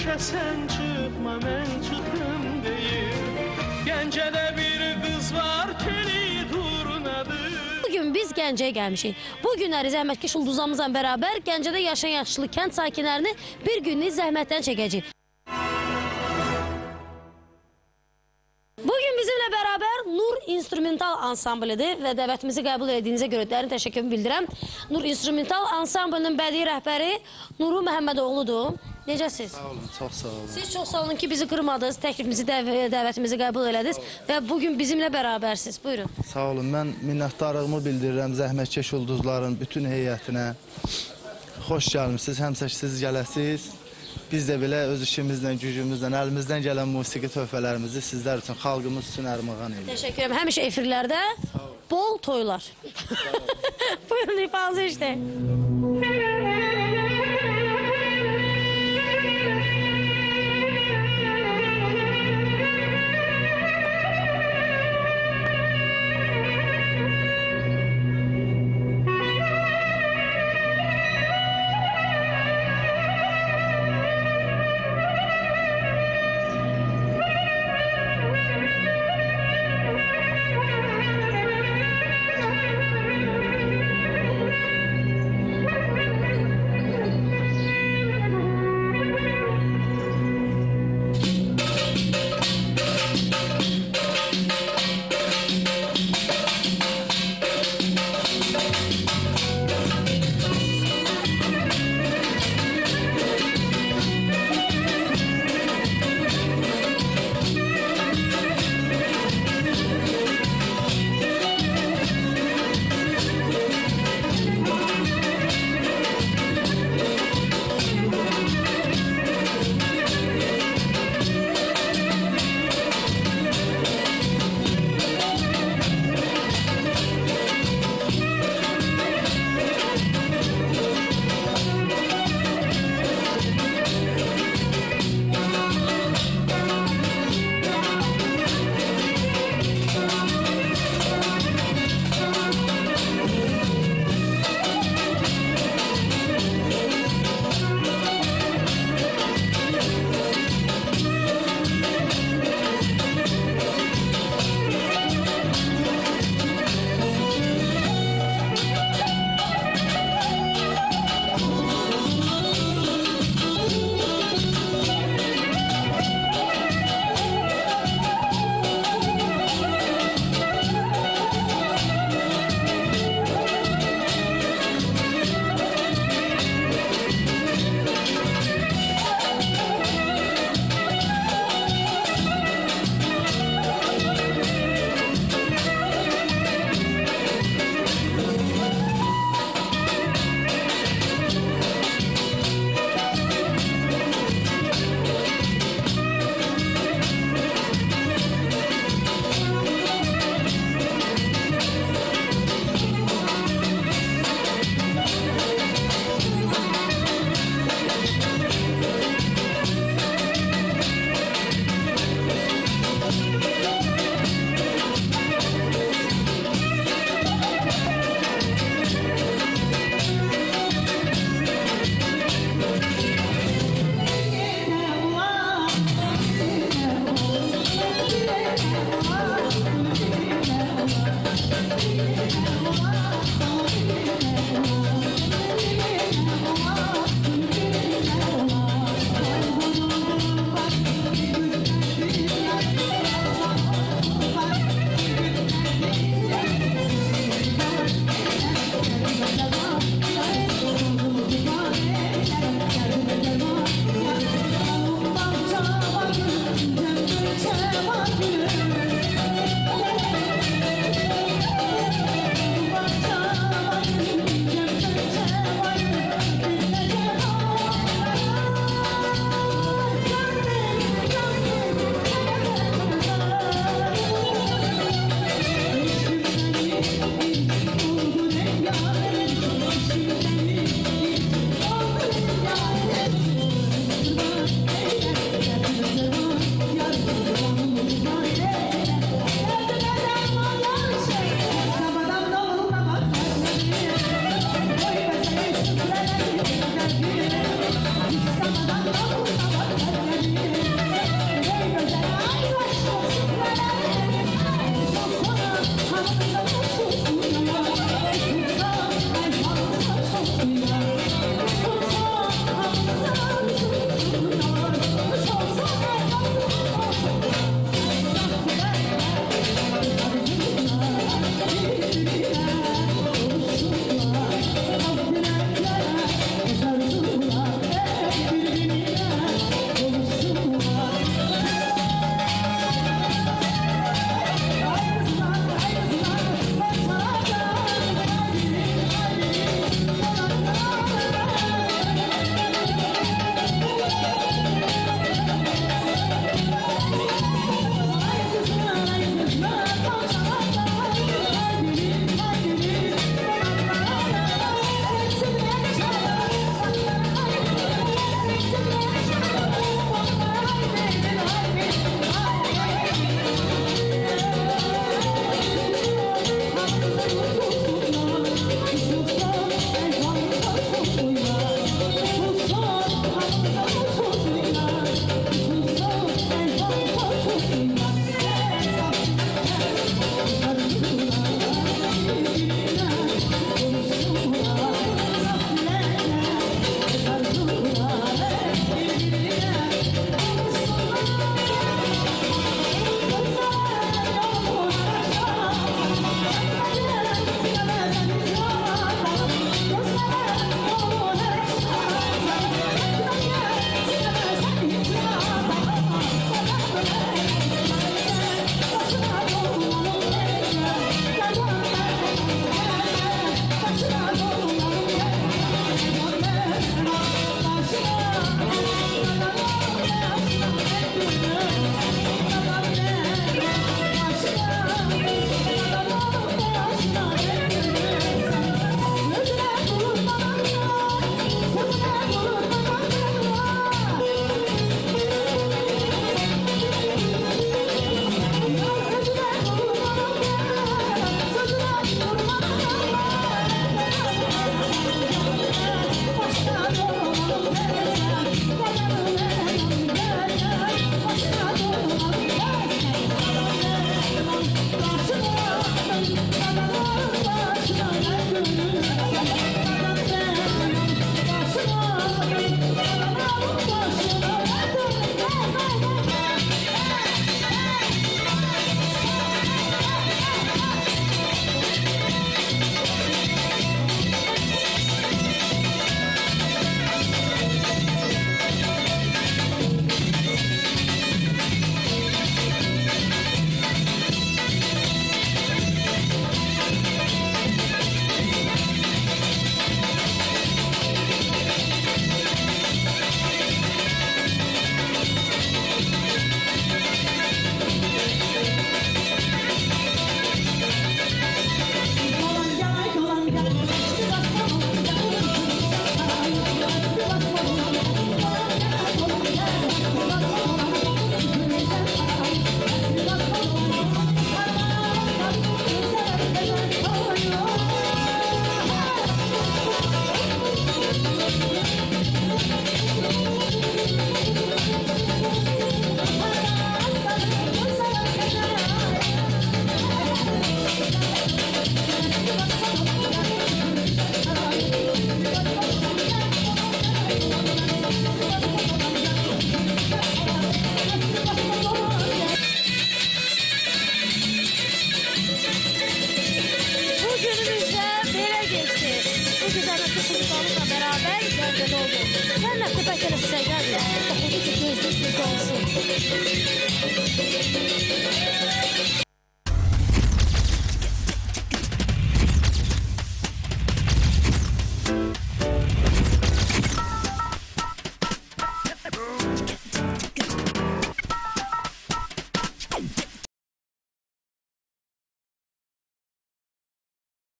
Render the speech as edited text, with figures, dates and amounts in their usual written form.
işə sən çıxma, mən çıxdım deyir. Gəncədə bir qız var, teli durnadır. Bugün biz Gəncəyə gəlmişik. Bu günləri zəhmətkeş ulduzlarımızla bərabər Gəncədə yaşayan yaşlı kənd sakinlərini bir günlük zəhmətdən çəkəcəyik. Bugün bizimlə bərabər Nur İnstrumental Ansamblidir və dəvətimizi qəbul etdiyinizə görə dərin təşəkkürümü bildirəm. Nur İnstrumental Ansamblinin bədii rəhbəri Nuru Məhəmmədoğludur. Necəsiz? Sağ olun, çox sağ olun. Siz çox sağ olun ki, bizi qırmadınız, təklifimizi, dəvətimizi qəbul elədiniz və bugün bizimlə bərabərsiniz. Buyurun. Sağ olun, mən minnətdarlığımı bildirirəm zəhmətkeş ulduzların bütün heyətinə. Xoş gəlmişsiniz, həmişə siz gələsiniz. Biz də belə öz işimizlə, gücümüzlə, əlimizdən gələn musiqi töhfələrimizi sizlər üçün, xalqımız üçün ərmağan edirik. Təşəkkür ederim. Həmişə efirlərdə bol toylar. Buyurun, ifanızı işte.